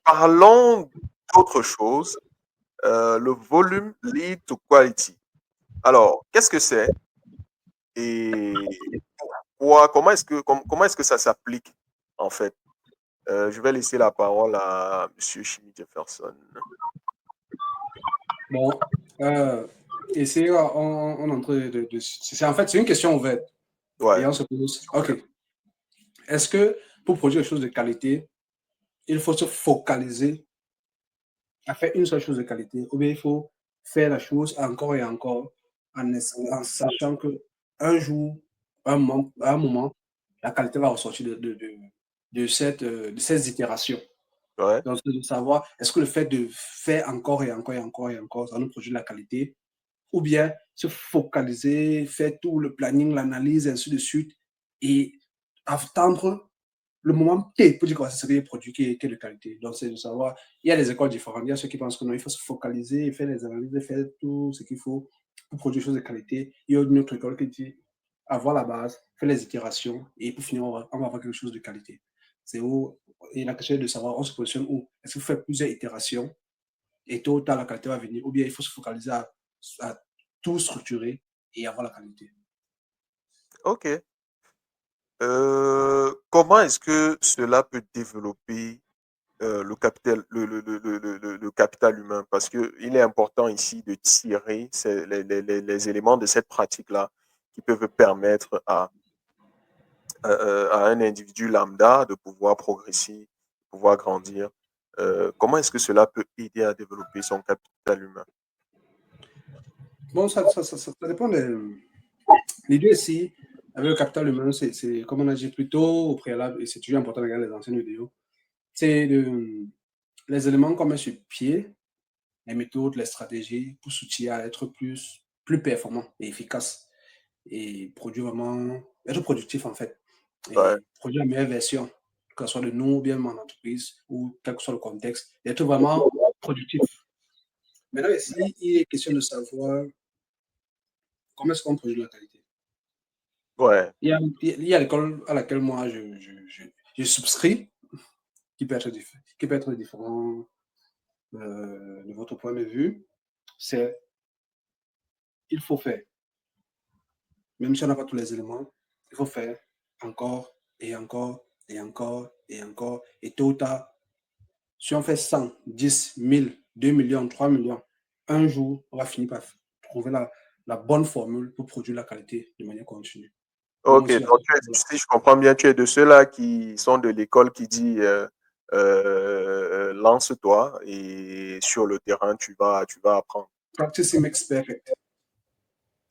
Parlons d'autre chose. Le volume lead to quality. Alors, qu'est-ce que c'est et comment est-ce que ça s'applique en fait? Je vais laisser la parole à Monsieur Chimie Jefferson. Bon, ici, on est en train c'est en fait, c'est une question ouverte. Ouais. Et on se pose, OK, est-ce que pour produire quelque chose de qualité, il faut se focaliser à faire une seule chose de qualité, ou bien il faut faire la chose encore et encore en sachant que un jour, à un moment, la qualité va ressortir de ces itérations. Ouais. Donc, c'est de savoir, est-ce que le fait de faire encore et encore et encore et encore, ça nous produit de la qualité, ou bien se focaliser, faire tout le planning, l'analyse, et ainsi de suite, et attendre le moment T pour dire que c'est un produit qui est de qualité. Donc, c'est de savoir, il y a des écoles différentes. Il y a ceux qui pensent que non, il faut se focaliser, faire les analyses, faire tout ce qu'il faut pour produire des choses de qualité. Il y a une autre école qui dit avoir la base, faire les itérations, et pour finir, on va avoir quelque chose de qualité. C'est où, et la question est de savoir, on se positionne où? Est-ce qu'il faut faire plusieurs itérations et tôt ou tard, la qualité va venir, ou bien il faut se focaliser à tout structurer et avoir la qualité. Ok. Comment est-ce que cela peut développer le capital, le capital humain? Parce qu'il est important ici de tirer les éléments de cette pratique-là qui peuvent permettre à un individu lambda de pouvoir progresser, de pouvoir grandir. Comment est-ce que cela peut aider à développer son capital humain? Bon, ça dépend l'idée ici, avec le capital humain, c'est comme on a dit plus tôt au préalable, et c'est toujours important de regarder les anciennes vidéos, c'est les éléments qu'on met sur pied, les méthodes, les stratégies pour s'outiller à être plus performant et efficace et produire vraiment, être productif en fait, Ouais. et produire la meilleure version, que ce soit de nous ou bien mon entreprise ou quel que soit le contexte, d'être vraiment productif. Maintenant, ici, il est question de savoir comment est-ce qu'on produit la qualité. Ouais. Il y a l'école à laquelle moi je souscris, qui peut être différent de votre point de vue. C'est il faut faire, même si on n'a pas tous les éléments, il faut faire encore et encore et encore et encore. Et tôt ou tard, si on fait 100, 10, 1000, 2 millions, 3 millions, un jour, on va finir par trouver la bonne formule pour produire la qualité de manière continue. Ok, donc si je comprends bien, tu es de ceux-là qui sont de l'école qui dit lance-toi et sur le terrain, tu vas apprendre. Practice makes perfect.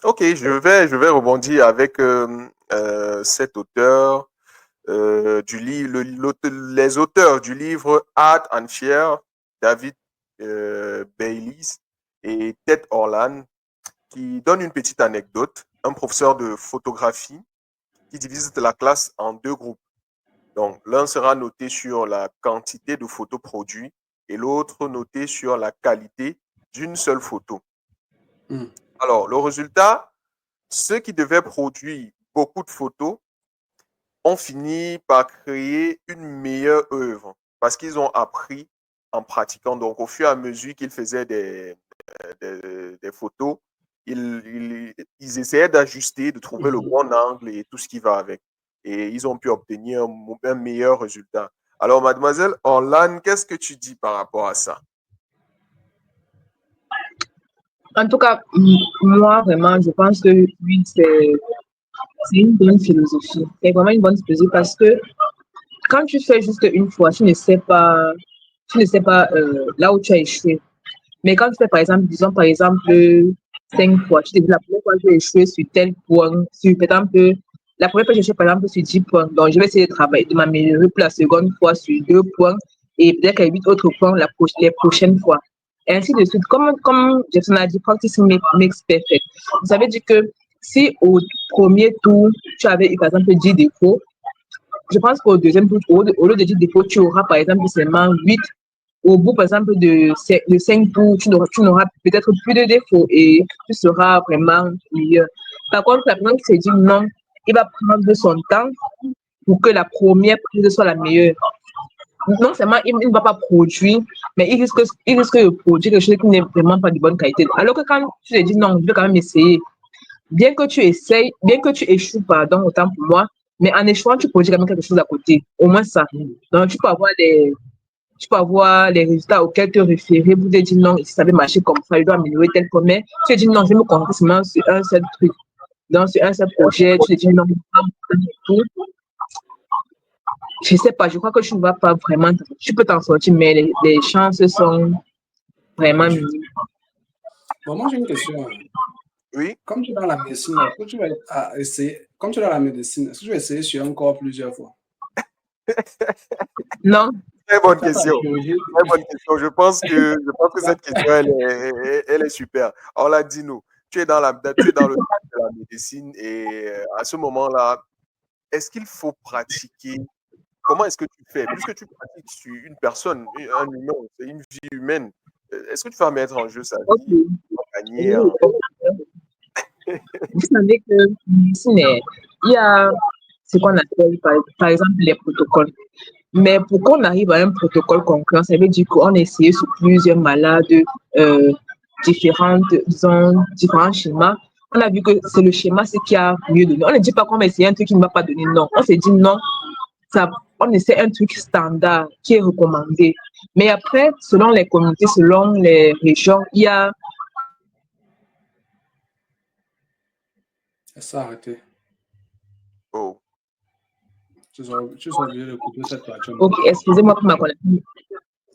Ok, je vais rebondir avec cet auteur du livre, les auteurs du livre Art and Fear, David Baylis et Ted Orland, qui donne une petite anecdote. Un professeur de photographie qui divise la classe en deux groupes. Donc, l'un sera noté sur la quantité de photos produites et l'autre noté sur la qualité d'une seule photo. Alors, le résultat, ceux qui devaient produire beaucoup de photos ont fini par créer une meilleure œuvre parce qu'ils ont appris en pratiquant. Donc, au fur et à mesure qu'ils faisaient des photos, ils essayaient d'ajuster, de trouver le bon angle et tout ce qui va avec. Et ils ont pu obtenir un meilleur résultat. Alors, mademoiselle Orlan, qu'est-ce que tu dis par rapport à ça? En tout cas, moi, vraiment, je pense que oui, c'est une bonne philosophie. C'est vraiment une bonne philosophie parce que quand tu fais juste une fois, tu ne sais pas là où tu as échoué. Mais quand tu fais, par exemple, disons, par exemple, 5 fois, tu te dis la première fois, j'ai échoué sur tel point, par exemple, la première fois, j'ai échoué, par exemple, sur 10 points. Donc, je vais essayer de travailler, de m'améliorer pour la seconde fois sur 2 points et peut-être qu'à 8 autres points les prochaines fois. Et ainsi de suite. Comme Jason a dit, practice makes perfect. Ça veut dire que si au premier tour, tu avais eu, par exemple, 10 défauts, je pense qu'au deuxième tour, au lieu de 10 défauts, tu auras, par exemple, seulement 8. Au bout, par exemple, de 5 tours, tu n'auras peut-être plus de défauts et tu seras vraiment meilleur. Par contre, la personne qui se dit non, il va prendre son temps pour que la première prise soit la meilleure. non seulement il ne va pas produire, mais il risque de produire quelque chose qui n'est vraiment pas de bonne qualité. Alors que quand tu te dis non, je vais quand même essayer, bien que tu essayes, bien que tu échoues, pardon, autant pour moi, mais en échouant, tu produis quand même quelque chose à côté. Au moins ça. Donc, tu peux avoir les résultats auxquels te référer pour te dire non, si ça avait marché comme ça, je dois améliorer tel point. Mais tu te dis non, je vais me concentrer seulement sur un seul truc, donc sur un seul projet. Tu te dis non, tout. Je sais pas, je crois que tu ne vas pas vraiment, tu peux t'en sortir, mais les chances sont vraiment minimes. Bon, moi, j'ai une question. Oui. Comme tu es dans la médecine, est-ce que tu vas essayer, comme tu es dans la médecine, est-ce que tu vas essayer sur un corps plusieurs fois? Non, Très bonne Ça, c'est la question. chirurgie. Très bonne question. Je pense que cette question, elle est super. On l'a dit, nous. Tu es dans le domaine de la médecine et à ce moment-là, est-ce qu'il faut pratiquer? Comment est-ce que tu fais? Puisque tu pratiques sur une personne, un humain, c'est une vie humaine. Est-ce que tu vas mettre en jeu sa ok. vie, gagner en... Vous savez que il y a ce qu'on appelle par exemple les protocoles. Mais pour qu'on arrive à un protocole concluant, ça veut dire qu'on a essayé sur plusieurs malades, euh, disons, différents schémas. On a vu que c'est le schéma ce qui a mieux donné. On ne dit pas qu'on va essayer un truc qui ne va pas donner, non. On s'est dit non, ça, on essaie un truc standard qui est recommandé. Mais après, selon les communautés, selon les régions, il y a... Ça, arrêtez. Oh. Tu seras obligé de couper cette partie. Ok, excusez-moi pour ma connexion.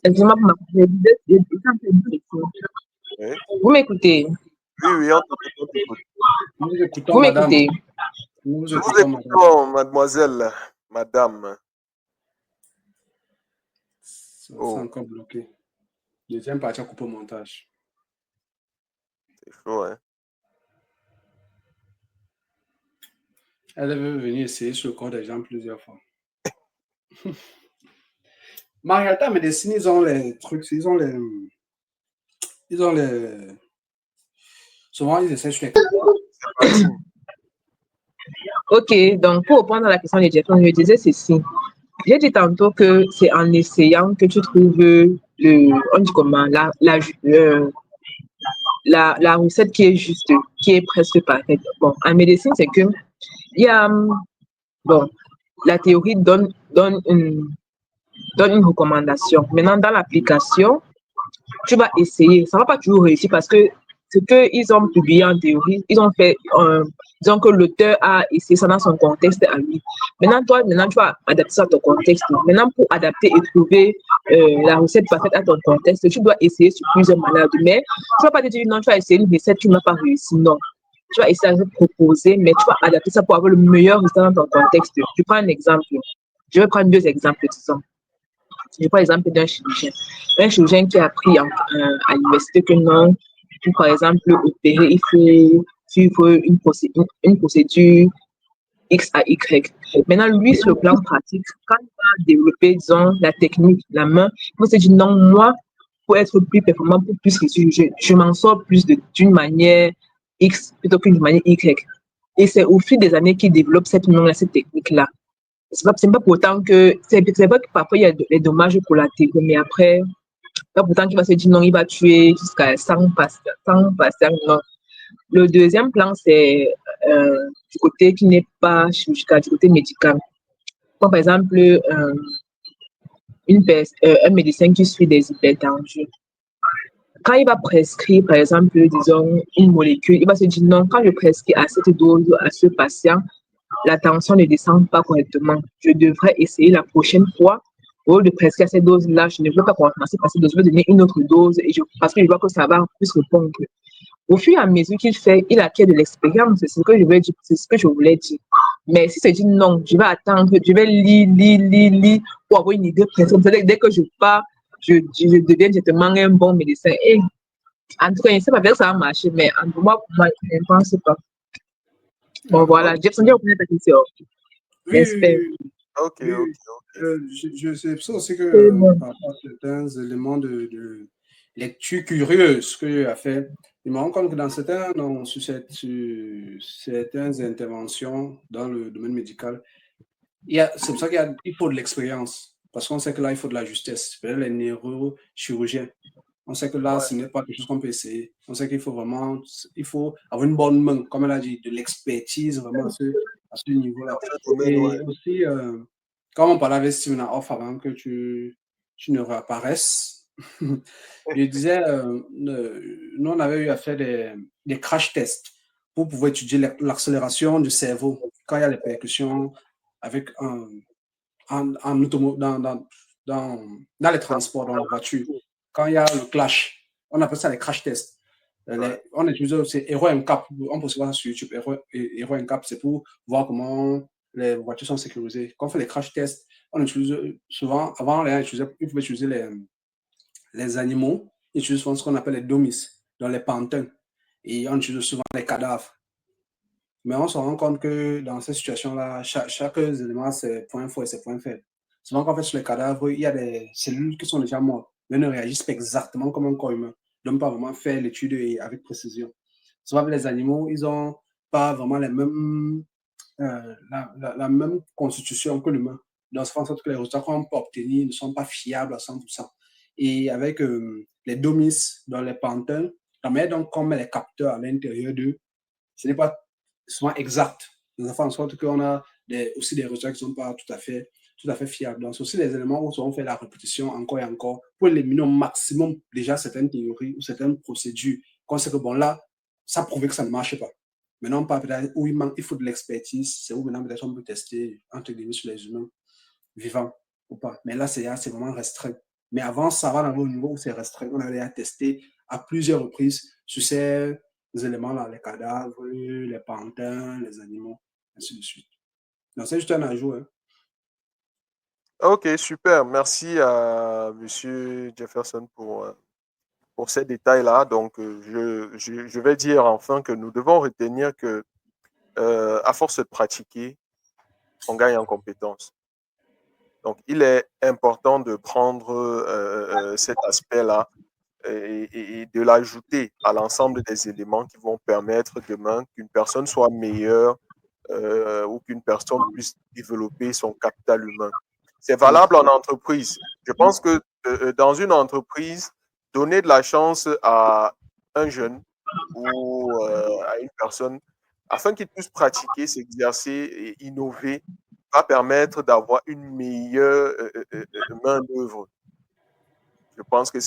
Excusez-moi pour ma connexion. Oui, Vous m'écoutez? oui, oui, on t'écoute. Nous vous écoutons, Vous madame. m'écoutez? Nous vous Nous vous écoutons, madame. écoutons, mademoiselle, madame. C'est Oh, encore bloqué. Deuxième partie, on coupe au montage. c'est chaud, hein? Elle veut venir essayer sur le corps des gens plusieurs fois. Marietta, médecine, ils ont les trucs, ils ont les. Souvent, ils essaient sur les. C'est parti. Ok, donc pour répondre à la question de Jeffrey, je disais ceci. J'ai dit tantôt que c'est en essayant que tu trouves on dit comment, la recette qui est juste, qui est presque parfaite. Bon, en médecine, c'est que il y a, bon, la théorie donne une recommandation. Maintenant, dans l'application, tu vas essayer. Ça ne va pas toujours réussir parce que ce qu'ils ont publié en théorie, ils ont fait, disons que l'auteur a essayé ça dans son contexte à lui. Maintenant, toi, tu vas adapter ça à ton contexte. Maintenant, pour adapter et trouver la recette parfaite à ton contexte, tu dois essayer sur plusieurs malades. Mais tu ne vas pas te dire, non, tu vas essayer une recette qui n'a pas réussi. Non. Tu vas essayer de proposer, mais tu vas adapter ça pour avoir le meilleur résultat dans ton contexte. Je prends un exemple. Je vais prendre deux exemples, disons. Je prends l'exemple d'un chirurgien. Un chirurgien qui a appris à l'université que non, pour par exemple opérer, il faut suivre une procédure X à Y. Maintenant, lui, sur le plan pratique, quand il va développer, disons, la technique, la main, il va se dire non, moi, pour être plus performant, pour plus réussir, je m'en sors plus d'une manière X plutôt qu'une manière Y. Et c'est au fil des années qu'il développe cette technique-là. C'est pas pour autant que c'est vrai que parfois il y a des dommages collatéraux, mais après, pas pour autant qu'il va se dire non, il va tuer jusqu'à 100 patients, non. Le deuxième plan, c'est du côté qui n'est pas chirurgical, du côté médical. Comme par exemple, un médecin qui suit des hypertendus. Quand il va prescrire, par exemple, disons, une molécule, il va se dire non, quand je prescris à cette dose à ce patient, la tension ne descend pas correctement. Je devrais essayer la prochaine fois. Au lieu de prescrire à cette dose-là, je ne veux pas commencer par cette dose, je vais donner une autre dose parce que je vois que ça va plus répondre. Au fur et à mesure qu'il fait, il acquiert de l'expérience, c'est ce que je vais dire, c'est ce que je voulais dire. Mais si c'est dit non, je vais attendre, je vais lire pour avoir une idée précise. Dès que je pars, je deviens directement un bon médecin. Et en tout cas, je ne sais pas, peut-être que ça va marcher, mais pour moi, je ne pense pas. Bon, voilà, Jefferson, j'ai reconnu ta question. Oui, J'espère. Ok, oui, ok, ok. je sais ça aussi que C'est bon. par rapport à certains éléments de lecture curieuse que j'ai fait, je me rends compte que dans sur certaines interventions dans le domaine médical, c'est pour ça qu'il faut de l'expérience. Parce qu'on sait que là, il faut de la justesse. Peut-être les neurochirurgiens. On sait que là, ce n'est pas quelque chose qu'on peut essayer. On sait qu'il faut vraiment, il faut avoir une bonne main, comme elle a dit, de l'expertise vraiment à ce niveau-là. Dans ce domaine, Et ouais. aussi, quand on parlait avec Steven Off avant que tu ne réapparaisses, je disais, nous, on avait eu à faire des crash tests pour pouvoir étudier l'accélération du cerveau quand il y a les percussions avec dans les transports, dans la voiture. Quand il y a le clash, on appelle ça les crash tests. On utilise aussi Hero NCAP, on peut se voir sur YouTube. Hero NCAP, c'est pour voir comment les voitures sont sécurisées. Quand on fait les crash tests, on utilise souvent, avant, ils pouvaient utiliser les animaux, ils utilisent souvent ce qu'on appelle les dummies, dans les pantins. Et on utilise souvent les cadavres. Mais on se rend compte que dans ces situations-là, chaque élément a ses points forts et ses points faibles. Souvent, quand on fait sur les cadavres, il y a des cellules qui sont déjà mortes, mais ne réagissent pas exactement comme un corps humain. Donc, pas vraiment faire l'étude avec précision. Souvent, les animaux, ils n'ont pas vraiment les mêmes, la même constitution que l'humain. Donc, ça fait en sorte que les résultats qu'on peut obtenir ne sont pas fiables à 100%. Et avec les domis dans les pantins, la manière dont on met les capteurs à l'intérieur d'eux, ce n'est pas souvent exact. Ça fait en sorte qu'on a aussi des résultats qui ne sont pas tout à fait fiables. Donc, c'est aussi des éléments où on fait la répétition encore et encore pour éliminer au maximum déjà certaines théories ou certaines procédures. Qu'on sait que bon, là, ça prouvait que ça ne marche pas. Maintenant, pas peut-être où il faut de l'expertise, c'est où maintenant peut-être on peut tester entre guillemets sur les humains vivants ou pas. Mais là, c'est vraiment restreint. Mais avant, ça va dans le niveau où c'est restreint. On allait à tester à plusieurs reprises sur ces éléments-là, les cadavres, les pantins, les animaux, ainsi de suite. Donc, c'est juste un ajout. Hein. Ok, super. Merci à Monsieur Jefferson pour ces détails-là. Donc, je vais dire enfin que nous devons retenir que, à force de pratiquer, on gagne en compétences. Donc, il est important de prendre cet aspect-là et de l'ajouter à l'ensemble des éléments qui vont permettre demain qu'une personne soit meilleure ou qu'une personne puisse développer son capital humain. C'est valable en entreprise. Je pense que dans une entreprise, donner de la chance à un jeune ou à une personne afin qu'il puisse pratiquer, s'exercer et innover va permettre d'avoir une meilleure main-d'œuvre. Je pense que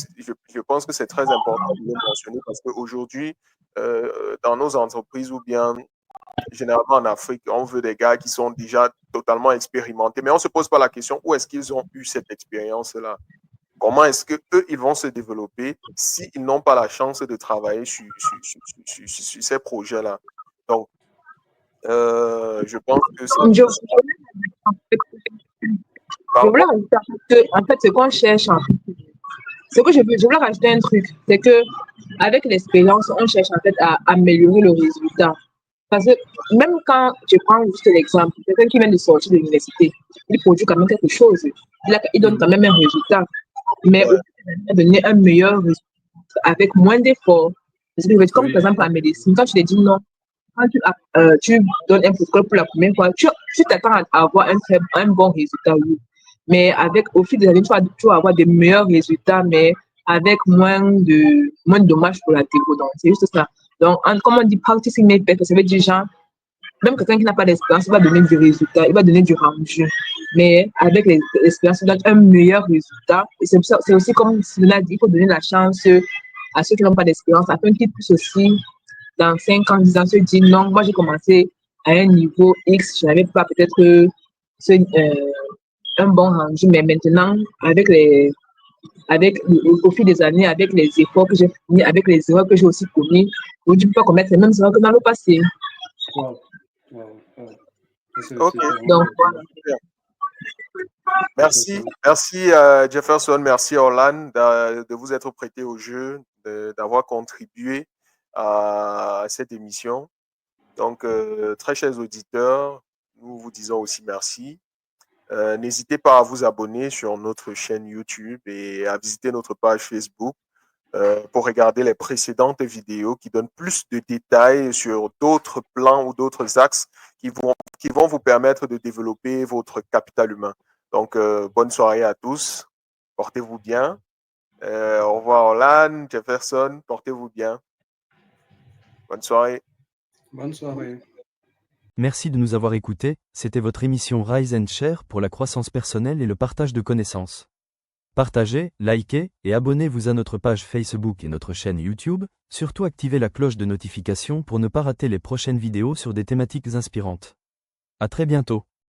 c'est très important de le mentionner parce qu'aujourd'hui, dans nos entreprises ou bien généralement en Afrique, on veut des gars qui sont déjà totalement expérimentés, mais on ne se pose pas la question où est-ce qu'ils ont eu cette expérience-là. Comment est-ce qu'eux, ils vont se développer s'ils n'ont pas la chance de travailler sur ces projets-là. Donc, je pense que c'est... Je, je voulais rajouter en fait, ce qu'on cherche, je voulais rajouter un truc, c'est que avec l'expérience, on cherche en fait à améliorer le résultat. Parce que même quand je prends juste l'exemple, quelqu'un qui vient de sortir de l'université, il produit quand même quelque chose. Il donne quand même un résultat. Mais au final, de donner un meilleur résultat avec moins d'efforts. Comme par exemple en médecine, quand tu te dis non, quand tu donnes un protocole pour la première fois, tu t'attends à avoir un bon résultat, oui. Mais au fil des années, tu vas avoir de meilleurs résultats, mais avec moins de dommages pour la dégo. Donc, c'est juste ça. Donc, comme on dit, practicing makes better, ça veut dire, genre, même quelqu'un qui n'a pas d'expérience, il va donner du résultat, il va donner du rendu. Mais avec l'expérience, il donne un meilleur résultat. Et c'est aussi comme Sylvain dit, il faut donner la chance à ceux qui n'ont pas d'expérience, afin qu'ils puissent aussi, dans 5 ans, 10 ans, se dire non, moi j'ai commencé à un niveau X, je n'avais pas peut-être un bon rendu, mais maintenant, au fil des années, avec les efforts que j'ai fournis, avec les erreurs que j'ai aussi commises, je ne peux pas commettre les mêmes erreurs que dans le passé. Wow. Ok. Donc, voilà. Merci Jefferson, merci Orlan de vous être prêté au jeu, d'avoir contribué à cette émission. Donc, très chers auditeurs, nous vous disons aussi merci. N'hésitez pas à vous abonner sur notre chaîne YouTube et à visiter notre page Facebook pour regarder les précédentes vidéos qui donnent plus de détails sur d'autres plans ou d'autres axes qui vont vous permettre de développer votre capital humain. Donc, bonne soirée à tous. Portez-vous bien. Au revoir, Orlan, Jefferson. Portez-vous bien. Bonne soirée. Bonne soirée. Merci de nous avoir écoutés. C'était votre émission Rise and Share pour la croissance personnelle et le partage de connaissances. Partagez, likez et abonnez-vous à notre page Facebook et notre chaîne YouTube. Surtout activez la cloche de notification pour ne pas rater les prochaines vidéos sur des thématiques inspirantes. À très bientôt.